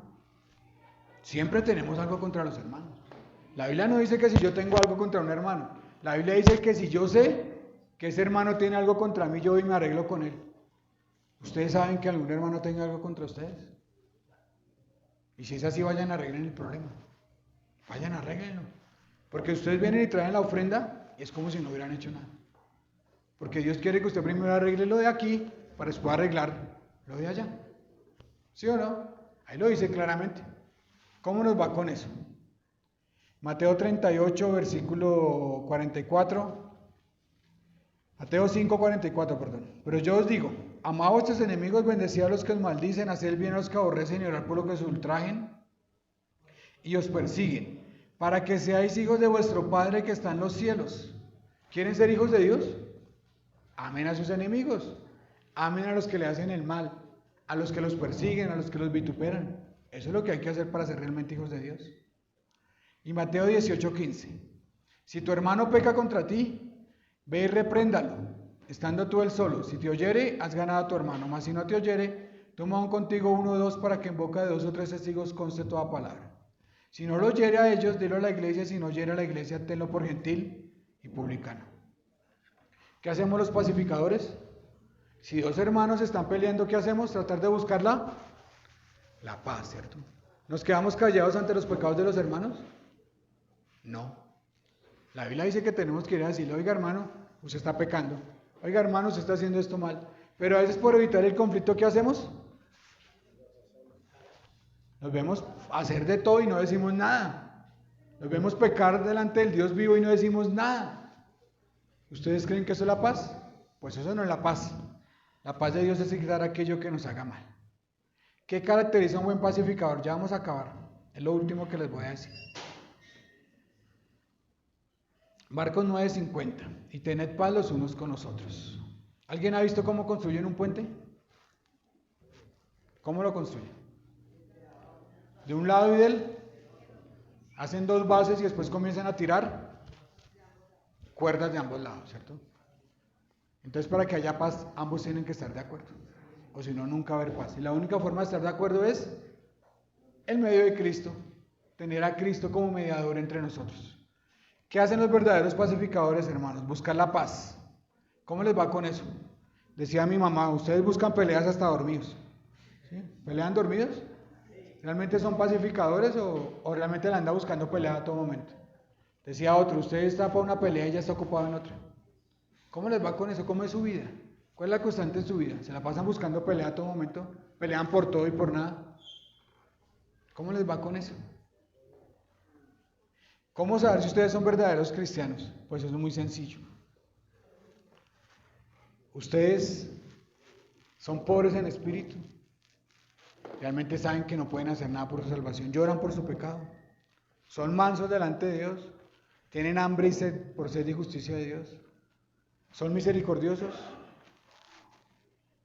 Siempre tenemos algo contra los hermanos. La Biblia no dice que si yo tengo algo contra un hermano. La Biblia dice que si yo sé que ese hermano tiene algo contra mí, yo voy y me arreglo con él. ¿Ustedes saben que algún hermano tenga algo contra ustedes? Y si es así, vayan a arreglen el problema. Vayan a arreglenlo. Porque ustedes vienen y traen la ofrenda y es como si no hubieran hecho nada. Porque Dios quiere que usted primero arregle lo de aquí para después arreglar lo de allá. ¿Sí o no? Ahí lo dice claramente. ¿Cómo nos va con eso? Mateo 38, versículo 44. Mateo 5, 44, perdón. Pero yo os digo, amad a vuestros enemigos, bendecid a los que os maldicen, haced el bien a los que aborrecen y orad por los que os ultrajen y os persiguen, para que seáis hijos de vuestro Padre que está en los cielos. ¿Quieren ser hijos de Dios? Amen a sus enemigos, amen a los que le hacen el mal, a los que los persiguen, a los que los vituperan. Eso es lo que hay que hacer para ser realmente hijos de Dios. Y Mateo 18:15. Si tu hermano peca contra ti, ve y repréndalo, estando tú él solo. Si te oyere, has ganado a tu hermano, mas si no te oyere, toma aún contigo uno o dos para que en boca de 2 o 3 testigos conste toda palabra. Si no lo oyere a ellos, dilo a la iglesia, si no oyere a la iglesia, tenlo por gentil y publicano. ¿Qué hacemos los pacificadores? Si 2 hermanos están peleando, ¿qué hacemos? Tratar de buscar la paz, ¿cierto? ¿Nos quedamos callados ante los pecados de los hermanos? No. La Biblia dice que tenemos que ir a decirle, oiga hermano, usted está pecando. Oiga hermano, usted está haciendo esto mal. Pero a veces por evitar el conflicto, ¿qué hacemos? Nos vemos hacer de todo y no decimos nada. Nos vemos pecar delante del Dios vivo y no decimos nada. ¿Ustedes creen que eso es la paz? Pues eso no es la paz. La paz de Dios es quitar aquello que nos haga mal. ¿Qué caracteriza a un buen pacificador? Ya vamos a acabar. Es lo último que les voy a decir. Marcos 9:50. Y tened paz los unos con los otros. ¿Alguien ha visto cómo construyen un puente? ¿Cómo lo construyen? De un lado y del. Hacen 2 bases y después comienzan a tirar cuerdas de ambos lados, ¿cierto? Entonces, para que haya paz, ambos tienen que estar de acuerdo. O si no, nunca va a haber paz. Y la única forma de estar de acuerdo es el medio de Cristo. Tener a Cristo como mediador entre nosotros. ¿Qué hacen los verdaderos pacificadores, hermanos? Buscar la paz. ¿Cómo les va con eso? Decía mi mamá, ustedes buscan peleas hasta dormidos. ¿Sí? ¿Pelean dormidos? ¿Realmente son pacificadores o realmente la anda buscando pelea a todo momento? Decía otro, usted está para una pelea y ya está ocupado en otra. ¿Cómo les va con eso? ¿Cómo es su vida? ¿Cuál es la constante en su vida? ¿Se la pasan buscando pelea a todo momento? ¿Pelean por todo y por nada? ¿Cómo les va con eso? ¿Cómo saber si ustedes son verdaderos cristianos? Pues eso es muy sencillo. Ustedes son pobres en espíritu. Realmente saben que no pueden hacer nada por su salvación. Lloran por su pecado. Son mansos delante de Dios. Tienen hambre y sed por sed y justicia de Dios. Son misericordiosos.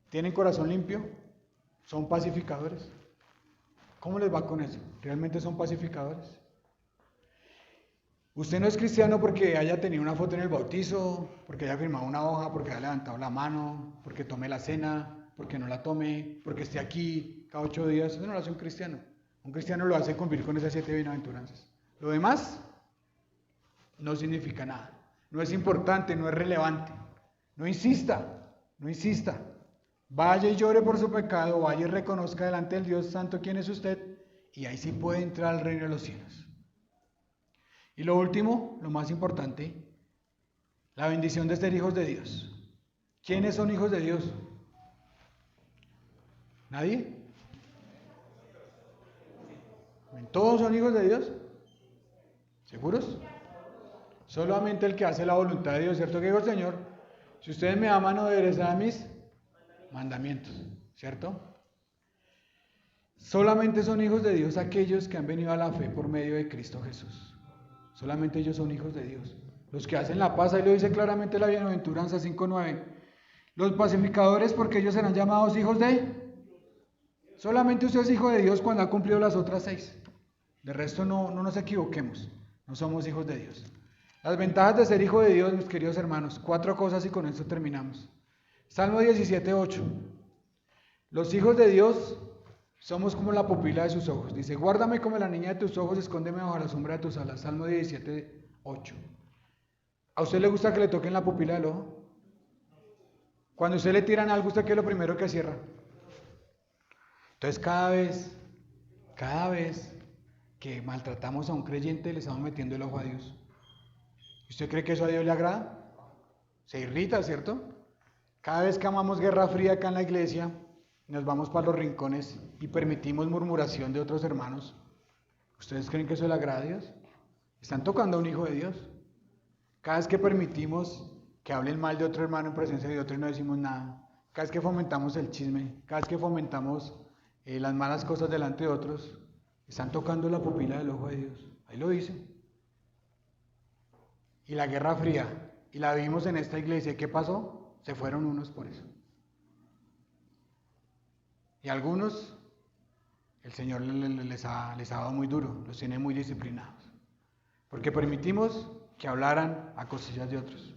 Tienen corazón limpio. Son pacificadores. ¿Cómo les va con eso? ¿Realmente son pacificadores? Usted no es cristiano porque haya tenido una foto en el bautizo, porque haya firmado una hoja, porque haya levantado la mano, porque tome la cena, porque no la tome, porque esté aquí cada 8 días. Eso no lo hace un cristiano. Un cristiano lo hace cumplir con esas 7 bienaventuranzas. Lo demás no significa nada. No es importante, no es relevante. No insista, no insista. Vaya y llore por su pecado, vaya y reconozca delante del Dios Santo quién es usted, y ahí sí puede entrar al reino de los cielos. Y lo último, lo más importante, la bendición de ser hijos de Dios. ¿Quiénes son hijos de Dios? ¿Nadie? ¿Todos son hijos de Dios? ¿Seguros? Solamente el que hace la voluntad de Dios, ¿cierto que digo el Señor? Si ustedes me aman, obedecerán mis mandamientos, ¿cierto? Solamente son hijos de Dios aquellos que han venido a la fe por medio de Cristo Jesús. Solamente ellos son hijos de Dios. Los que hacen la paz, ahí lo dice claramente la Bienaventuranza 5:9. Los pacificadores, porque ellos serán llamados hijos de... Solamente usted es hijo de Dios cuando ha cumplido las otras 6. De resto no nos equivoquemos. No somos hijos de Dios. Las ventajas de ser hijo de Dios, mis queridos hermanos. 4 cosas y con esto terminamos. Salmo 17:8. Los hijos de Dios somos como la pupila de sus ojos. Dice, guárdame como la niña de tus ojos, escóndeme bajo la sombra de tus alas. Salmo 17:8. ¿A usted le gusta que le toquen la pupila del ojo? Cuando usted le tiran algo, ¿usted qué es lo primero que cierra? Entonces cada vez que maltratamos a un creyente, le estamos metiendo el ojo a Dios. ¿Usted cree que eso a Dios le agrada? Se irrita, ¿cierto? Cada vez que amamos guerra fría acá en la iglesia, nos vamos para los rincones y permitimos murmuración de otros hermanos. ¿Ustedes creen que eso le agrada a Dios? Están tocando a un hijo de Dios. Cada vez que permitimos que hablen mal de otro hermano en presencia de otro y no decimos nada, cada vez que fomentamos el chisme, cada vez que fomentamos las malas cosas delante de otros, están tocando la pupila del ojo de Dios. Ahí lo dice. Y la guerra fría, y la vimos en esta iglesia. ¿Qué pasó? Se fueron unos por eso. Y algunos, el Señor les ha dado muy duro, los tiene muy disciplinados. Porque permitimos que hablaran a costillas de otros.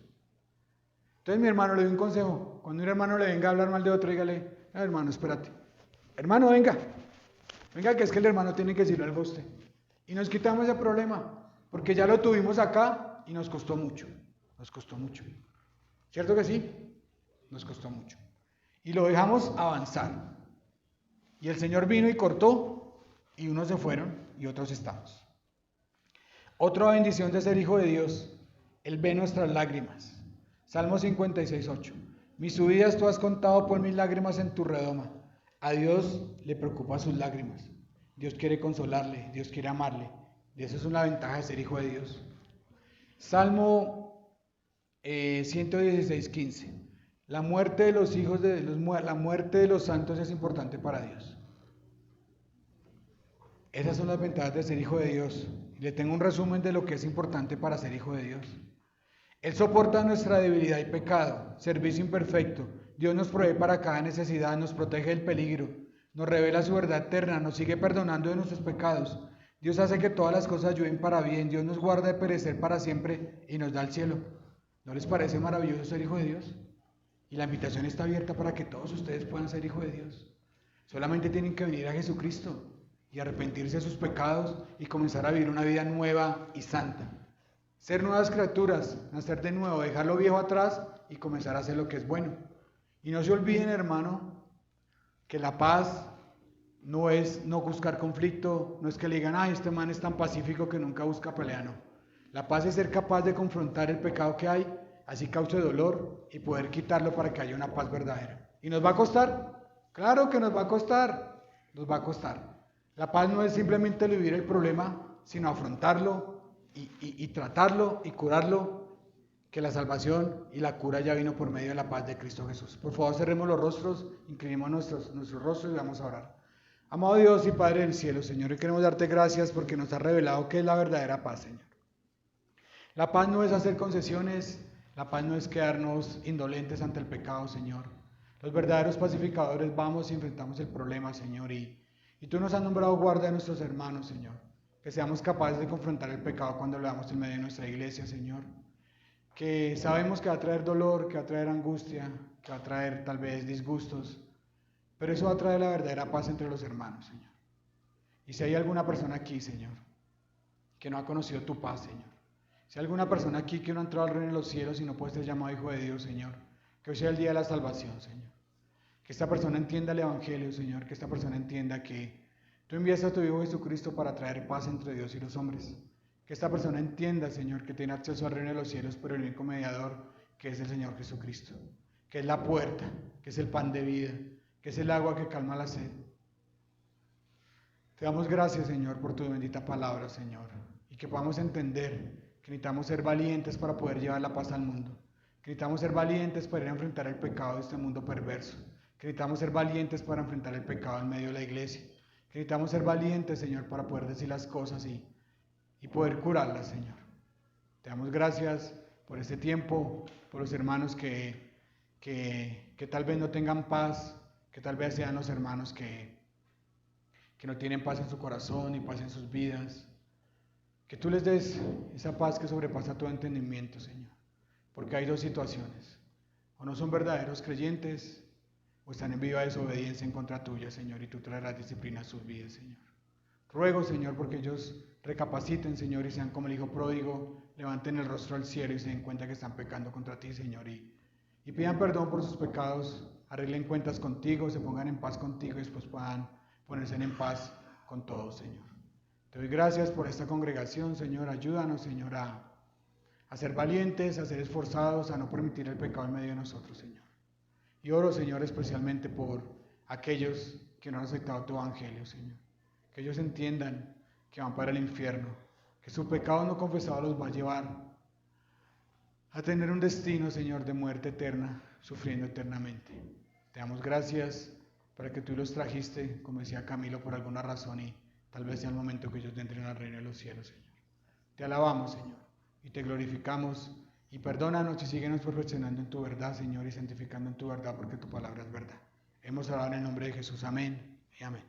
Entonces mi hermano le doy un consejo. Cuando un hermano le venga a hablar mal de otro, dígale, no, hermano, espérate. Hermano, venga, que es que el hermano tiene que decirle algo a usted. Y nos quitamos ese problema, porque ya lo tuvimos acá y nos costó mucho. ¿Cierto que sí? Nos costó mucho. Y lo dejamos avanzar. Y el Señor vino y cortó, y unos se fueron y otros estamos. Otra bendición de ser hijo de Dios, Él ve nuestras lágrimas. Salmo 56:8. Mis subidas tú has contado por mis lágrimas en tu redoma. A Dios le preocupa sus lágrimas. Dios quiere consolarle, Dios quiere amarle. Y eso es una ventaja de ser hijo de Dios. Salmo 116:15. La muerte de los hijos la muerte de los santos es importante para Dios. Esas son las ventajas de ser hijo de Dios. Le tengo un resumen de lo que es importante para ser hijo de Dios. Él soporta nuestra debilidad y pecado, servicio imperfecto. Dios nos provee para cada necesidad, nos protege del peligro, nos revela su verdad eterna, nos sigue perdonando de nuestros pecados. Dios hace que todas las cosas ayuden para bien. Dios nos guarda de perecer para siempre y nos da el cielo. ¿No les parece maravilloso ser hijo de Dios? Y la invitación está abierta para que todos ustedes puedan ser hijos de Dios. Solamente tienen que venir a Jesucristo y arrepentirse de sus pecados y comenzar a vivir una vida nueva y santa. Ser nuevas criaturas, nacer de nuevo, dejar lo viejo atrás y comenzar a hacer lo que es bueno. Y no se olviden, hermano, que la paz no es no buscar conflicto, no es que le digan, ay, este man es tan pacífico que nunca busca pelea, no. La paz es ser capaz de confrontar el pecado que hay, así cause dolor, y poder quitarlo para que haya una paz verdadera. ¿Y nos va a costar? Claro que nos va a costar, La paz no es simplemente eludir el problema, sino afrontarlo y tratarlo y curarlo, que la salvación y la cura ya vino por medio de la paz de Cristo Jesús. Por favor, cerremos los rostros, inclinemos nuestros rostros y vamos a orar. Amado Dios y Padre del cielo, Señor, y queremos darte gracias porque nos has revelado qué es la verdadera paz, Señor. La paz no es hacer concesiones, la paz no es quedarnos indolentes ante el pecado, Señor. Los verdaderos pacificadores vamos y enfrentamos el problema, Señor, y tú nos has nombrado guarda de nuestros hermanos, Señor. Que seamos capaces de confrontar el pecado cuando lo damos en medio de nuestra iglesia, Señor. Que sabemos que va a traer dolor, que va a traer angustia, que va a traer tal vez disgustos, pero eso va a traer la verdadera paz entre los hermanos, Señor. Y si hay alguna persona aquí, Señor, que no ha conocido tu paz, Señor, si hay alguna persona aquí que no ha entrado al reino de los cielos y no puede ser llamado hijo de Dios, Señor, que hoy sea el día de la salvación, Señor. Que esta persona entienda el Evangelio, Señor, que esta persona entienda que tú envías a tu Hijo Jesucristo para traer paz entre Dios y los hombres. Que esta persona entienda, Señor, que tiene acceso al reino de los cielos por el único mediador, que es el Señor Jesucristo. Que es la puerta, que es el pan de vida, que es el agua que calma la sed. Te damos gracias, Señor, por tu bendita palabra, Señor. Y que podamos entender que necesitamos ser valientes para poder llevar la paz al mundo. Que necesitamos ser valientes para ir a enfrentar el pecado de este mundo perverso. Que necesitamos ser valientes para enfrentar el pecado en medio de la iglesia. Que necesitamos ser valientes, Señor, para poder decir las cosas y poder curarlas, Señor. Te damos gracias por este tiempo, por los hermanos que tal vez no tengan paz, que tal vez sean los hermanos que no tienen paz en su corazón y paz en sus vidas. Que tú les des esa paz que sobrepasa todo entendimiento, Señor. Porque hay dos situaciones. O no son verdaderos creyentes, o están en viva desobediencia en contra tuya, Señor, y tú traerás disciplina a sus vidas, Señor. Ruego, Señor, porque ellos recapaciten, Señor, y sean como el hijo pródigo, levanten el rostro al cielo y se den cuenta que están pecando contra ti, Señor, y pidan perdón por sus pecados, arreglen cuentas contigo, se pongan en paz contigo y después puedan ponerse en paz con todos, Señor. Te doy gracias por esta congregación, Señor, ayúdanos, Señor, a ser valientes, a ser esforzados, a no permitir el pecado en medio de nosotros, Señor. Y oro, Señor, especialmente por aquellos que no han aceptado tu evangelio, Señor. Que ellos entiendan que van para el infierno, que su pecado no confesado los va a llevar a tener un destino, Señor, de muerte eterna, sufriendo eternamente. Te damos gracias para que tú los trajiste, como decía Camilo, por alguna razón y tal vez sea el momento que ellos entren al reino de los cielos, Señor. Te alabamos, Señor, y te glorificamos y perdónanos y síguenos perfeccionando en tu verdad, Señor, y santificando en tu verdad porque tu palabra es verdad. Hemos orado en el nombre de Jesús. Amén y amén.